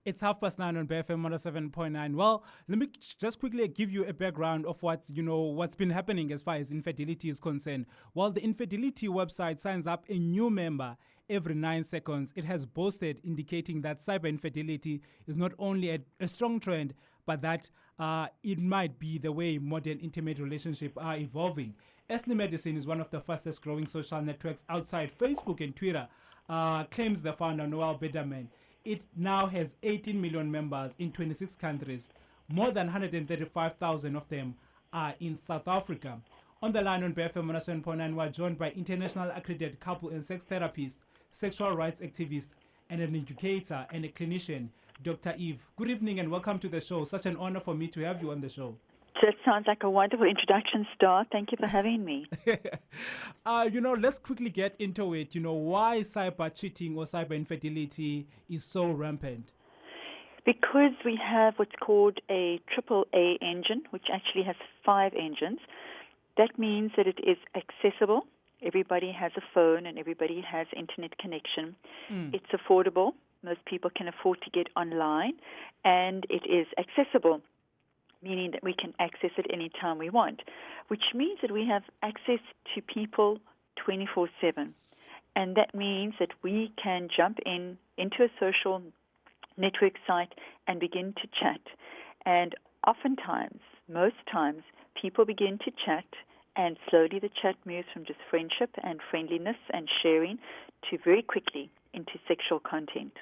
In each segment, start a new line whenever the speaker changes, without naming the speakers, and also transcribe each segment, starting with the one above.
It's 9:30 on Bayfm107.9. Well, let me just quickly give you a background of what's been happening as far as infidelity is concerned. While the infidelity website signs up a new member every 9 seconds, it has boasted, indicating that cyber infidelity is not only a strong trend, but that it might be the way modern intimate relationships are evolving. Star Nyembezi is one of the fastest growing social networks outside Facebook and Twitter, claims the founder Noel Bederman. It now has 18 million members in 26 countries. More than 135,000 of them are in South Africa. On the line on Bayfm107.9, we are joined by international accredited couple and sex therapist, sexual rights activist, and an educator and a clinician, Dr. Eve. Good evening and welcome to the show. Such an honor for me to have you on the show.
That sounds like a wonderful introduction, Star. Thank you for having me.
Let's quickly get into it. Why cyber cheating or cyber infidelity is so rampant?
Because we have what's called a AAA engine, which actually has 5 engines. That means that it is accessible. Everybody has a phone and everybody has internet connection. It's affordable. Most people can afford to get online. And it is accessible, meaning that we can access it any time we want, which means that we have access to people 24/7. And that means that we can jump into a social network site and begin to chat. And oftentimes, most times, people begin to chat, and slowly the chat moves from just friendship and friendliness and sharing to very quickly into sexual content.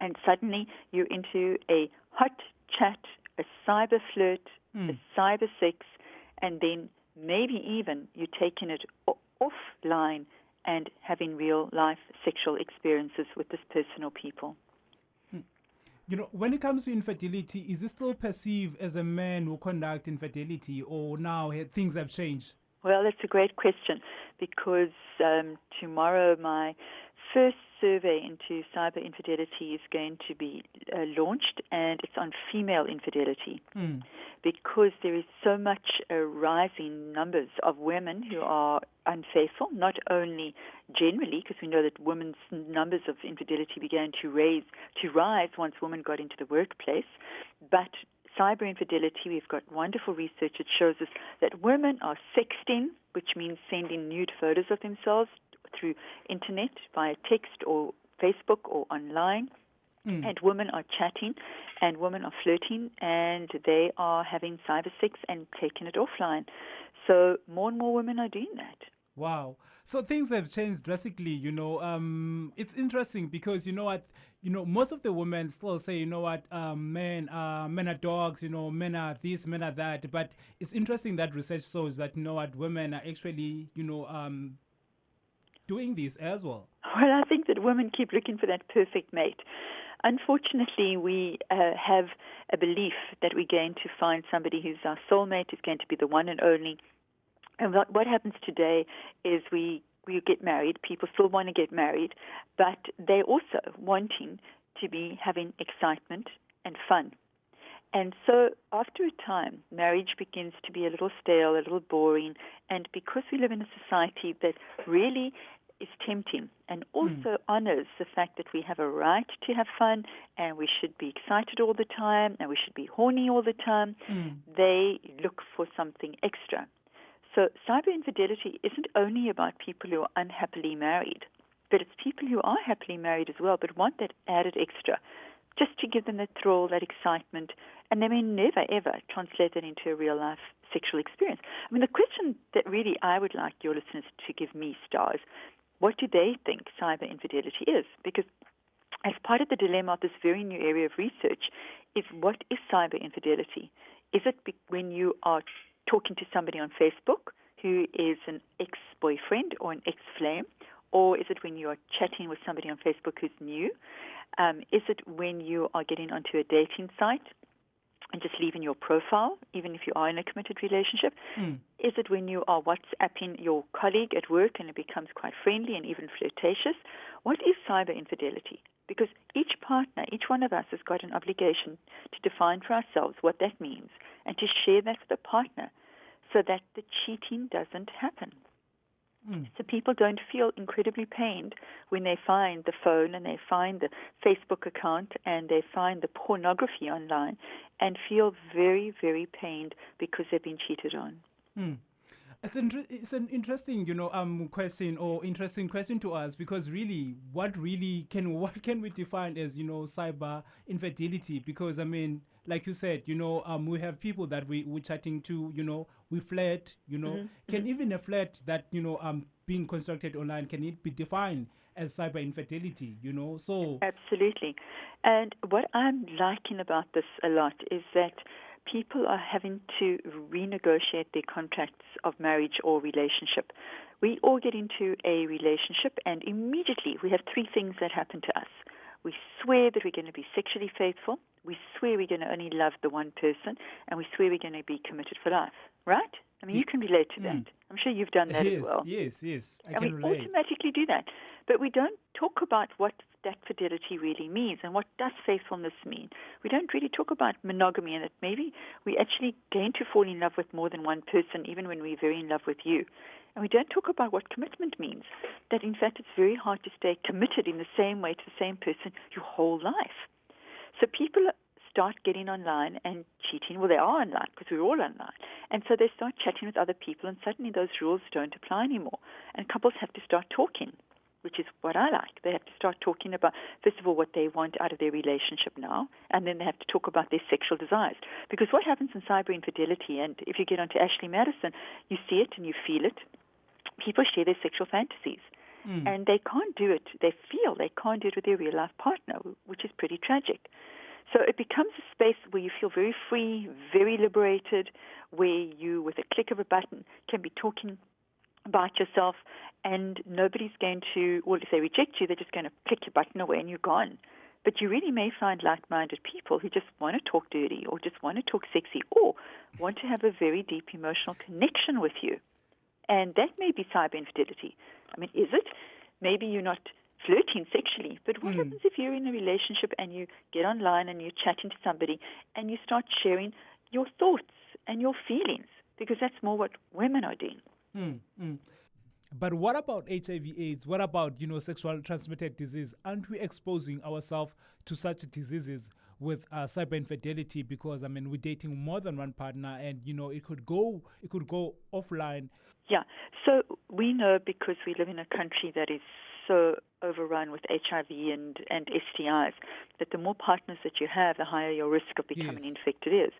And suddenly you're into a hot chat, a cyber flirt, a cyber sex, and then maybe even you're taking it offline and having real life sexual experiences with this person or people.
When it comes to infidelity, is it still perceived as a man who conduct infidelity, or now things have changed?
Well, that's a great question, because tomorrow my first survey into cyber infidelity is going to be launched, and it's on female infidelity, because there is so much a rising numbers of women who are unfaithful, not only generally, because we know that women's numbers of infidelity began to rise once women got into the workplace, but cyber infidelity, we've got wonderful research that shows us that women are sexting, which means sending nude photos of themselves through internet, via text or Facebook or online. And women are chatting and women are flirting and they are having cyber sex and taking it offline. So more and more women are doing that.
Wow. So things have changed drastically, It's interesting because, most of the women still say, men are dogs, men are this, men are that. But it's interesting that research shows that, women are actually, doing this as well.
Well, I think that women keep looking for that perfect mate. Unfortunately, we have a belief that we're going to find somebody who's our soulmate, who's going to be the one and only. And what happens today is we get married. People still want to get married, but they're also wanting to be having excitement and fun. And so after a time, marriage begins to be a little stale, a little boring. And because we live in a society that really is tempting and also honors the fact that we have a right to have fun and we should be excited all the time and we should be horny all the time, they look for something extra. So cyber infidelity isn't only about people who are unhappily married, but it's people who are happily married as well, but want that added extra, just to give them that thrill, that excitement, and they may never, ever translate that into a real-life sexual experience. I mean, the question that really I would like your listeners to give me, Stars, what do they think cyber infidelity is? Because as part of the dilemma of this very new area of research is, what is cyber infidelity? Is it when you are talking to somebody on Facebook who is an ex-boyfriend or an ex-flame? Or is it when you are chatting with somebody on Facebook who's new? Is it when you are getting onto a dating site and just leaving your profile, even if you are in a committed relationship? Is it when you are WhatsApping your colleague at work and it becomes quite friendly and even flirtatious? What is cyber infidelity? Because each partner, each one of us has got an obligation to define for ourselves what that means and to share that with the partner so that the cheating doesn't happen. So people don't feel incredibly pained when they find the phone and they find the Facebook account and they find the pornography online and feel very, very pained because they've been cheated on.
It's an interesting, question or interesting question to us, because really, what can we define as, cyber infidelity? Because I mean, like you said, we have people that we're chatting to, we flirt, can even a flirt that, being constructed online, can it be defined as cyber infidelity, So
Absolutely. And what I'm liking about this a lot is that people are having to renegotiate their contracts of marriage or relationship. We all get into a relationship and immediately we have three things that happen to us. We swear that we're going to be sexually faithful, we swear we're going to only love the one person, and we swear we're going to be committed for life, right? I mean,
yes.
You can relate to that. I'm sure you've done that as well.
Yes, I
and
can
we
relate.
automatically do that. But we don't talk about what that fidelity really means and what does faithfulness mean. We don't really talk about monogamy and that maybe we actually gain to fall in love with more than one person even when we're very in love with you. And we don't talk about what commitment means, that in fact it's very hard to stay committed in the same way to the same person your whole life. So people start getting online and cheating. Well, they are online because we're all online. And so they start chatting with other people and suddenly those rules don't apply anymore. And couples have to start talking, which is what I like. They have to start talking about, first of all, what they want out of their relationship now, and then they have to talk about their sexual desires. Because what happens in cyber infidelity, and if you get onto Ashley Madison, you see it and you feel it, people share their sexual fantasies. And they can't do it. They feel they can't do it with their real-life partner, which is pretty tragic. So it becomes a space where you feel very free, very liberated, where you, with a click of a button, can be talking about yourself, and nobody's going to, well, if they reject you, they're just going to click your button away and you're gone. But you really may find like-minded people who just want to talk dirty or just want to talk sexy or want to have a very deep emotional connection with you. And that may be cyber infidelity. I mean, is it? Maybe you're not flirting sexually, but what happens if you're in a relationship and you get online and you're chatting to somebody and you start sharing your thoughts and your feelings? Because that's more what women are doing.
But what about HIV/AIDS? What about, sexual transmitted disease? Aren't we exposing ourselves to such diseases with cyber infidelity? Because I mean, we're dating more than one partner, and it could go offline.
Yeah. So we know, because we live in a country that is so overrun with HIV and STIs, that the more partners that you have, the higher your risk of becoming infected is.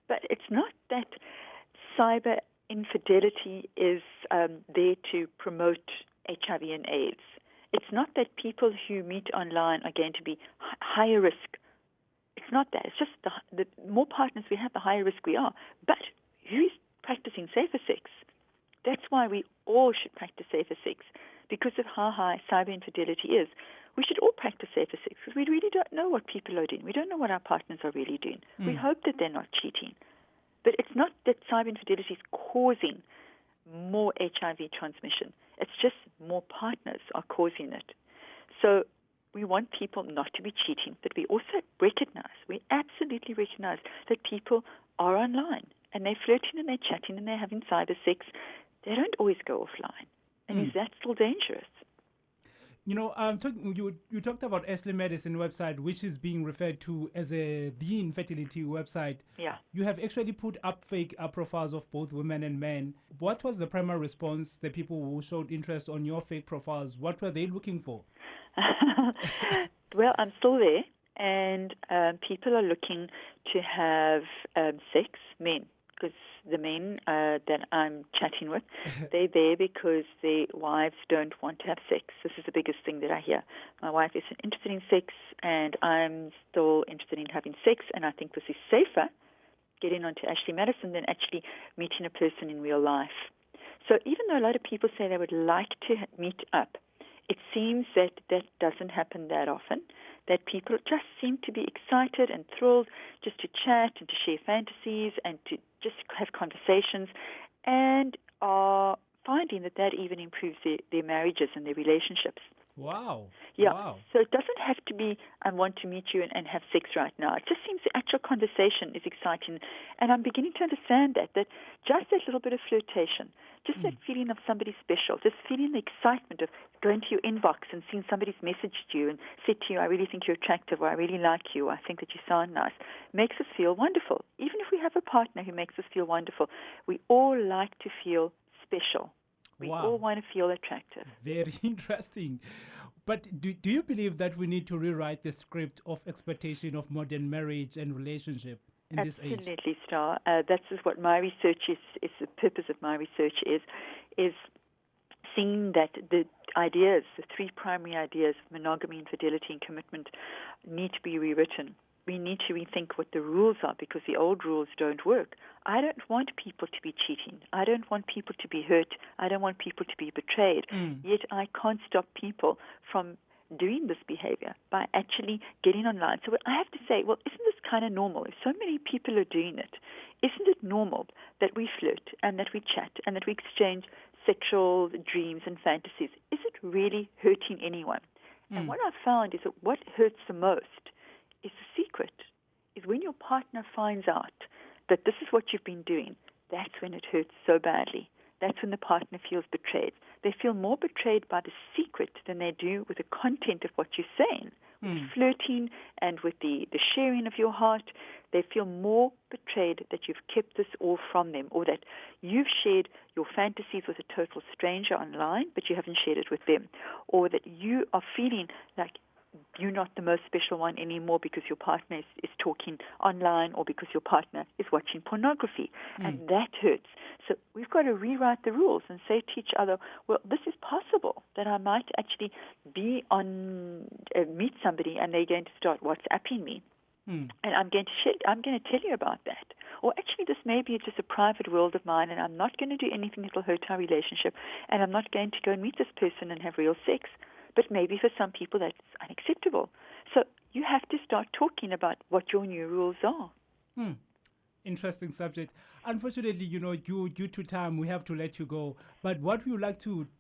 But it's not that cyber infidelity is there to promote HIV and AIDS. It's not that people who meet online are going to be higher risk. It's not that. It's just the more partners we have, the higher risk we are. But who's practicing safer sex? That's why we all should practice safer sex. Because of how high cyber infidelity is, we should all practice safer sex because we really don't know what people are doing. We don't know what our partners are really doing. We hope that they're not cheating. But it's not that cyber infidelity is causing more HIV transmission. It's just more partners are causing it. So we want people not to be cheating, but we also we absolutely recognize that people are online and they're flirting and they're chatting and they're having cyber sex. They don't always go offline. And is that still dangerous?
You talked about Ashley Madison website, which is being referred to as the infertility website.
Yeah.
You have actually put up fake profiles of both women and men. What was the primary response? The people who showed interest on your fake profiles, what were they looking for?
Well, I'm still there, and people are looking to have sex, men. Because the men that I'm chatting with, they're there because their wives don't want to have sex. This is the biggest thing that I hear. My wife isn't interested in sex, and I'm still interested in having sex, and I think this is safer, getting onto Ashley Madison, than actually meeting a person in real life. So even though a lot of people say they would like to meet up, it seems that doesn't happen that often, that people just seem to be excited and thrilled just to chat and to share fantasies and to just have conversations, and are finding that even improves their marriages and their relationships.
Wow.
Yeah.
Wow.
So it doesn't have to be, I want to meet you and have sex right now. It just seems the actual conversation is exciting. And I'm beginning to understand that just that little bit of flirtation, just that feeling of somebody special, just feeling the excitement of going to your inbox and seeing somebody's messaged you and said to you, I really think you're attractive, or I really like you, or I think that you sound nice, makes us feel wonderful. Even if we have a partner who makes us feel wonderful, we all like to feel special. We all want to feel attractive.
Very interesting. But do you believe that we need to rewrite the script of expectation of modern marriage and relationship in this age?
Absolutely, Star. That's what my research is the purpose of my research is seeing that the ideas, the three primary ideas of monogamy, infidelity, and commitment need to be rewritten. We need to rethink what the rules are because the old rules don't work. I don't want people to be cheating. I don't want people to be hurt. I don't want people to be betrayed. Yet I can't stop people from doing this behavior by actually getting online. So I have to say, well, isn't this kind of normal? If so many people are doing it, isn't it normal that we flirt and that we chat and that we exchange sexual dreams and fantasies? Is it really hurting anyone? And what I've found is that what hurts the most is the secret, is when your partner finds out that this is what you've been doing, that's when it hurts so badly. That's when the partner feels betrayed. They feel more betrayed by the secret than they do with the content of what you're saying. With flirting and with the sharing of your heart, they feel more betrayed that you've kept this all from them, or that you've shared your fantasies with a total stranger online, but you haven't shared it with them, or that you are feeling like you're not the most special one anymore because your partner is talking online, or because your partner is watching pornography. And that hurts. So we've got to rewrite the rules and say to each other, well, this is possible, that I might actually be meet somebody and they're going to start WhatsApping me. And I'm going to tell you about that. Or actually, this may be just a private world of mine, and I'm not going to do anything that will hurt our relationship, and I'm not going to go and meet this person and have real sex. But maybe for some people that's unacceptable. So you have to start talking about what your new rules are.
Interesting subject. Unfortunately, due to time, we have to let you go. But what would you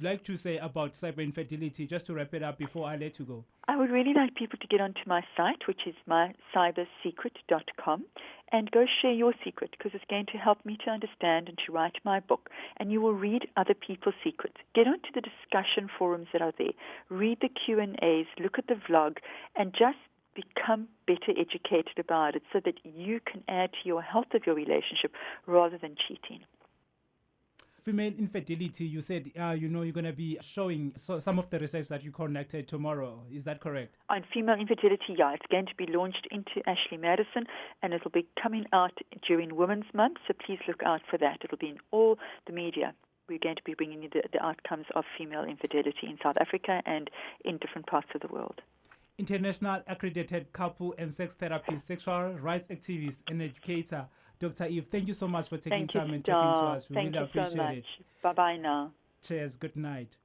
like to say about cyber infidelity, just to wrap it up before I let you go?
I would really like people to get onto my site, which is mycybersecret.com, and go share your secret, because it's going to help me to understand and to write my book. And you will read other people's secrets. Get onto the discussion forums that are there. Read the Q&As, look at the vlog, and just become better educated about it so that you can add to your health of your relationship rather than cheating.
Female infidelity, you said, you're going to be showing some of the research that you conducted tomorrow. Is that correct?
On female infidelity, yeah. It's going to be launched into Ashley Madison, and it'll be coming out during Women's Month, so please look out for that. It'll be in all the media. We're going to be bringing you the outcomes of female infidelity in South Africa and in different parts of the world.
International accredited couple and sex therapist, sexual rights activist, and educator, Dr. Eve, thank you so much for taking time and talking to us. We really appreciate it.
Bye-bye now.
Cheers. Good night.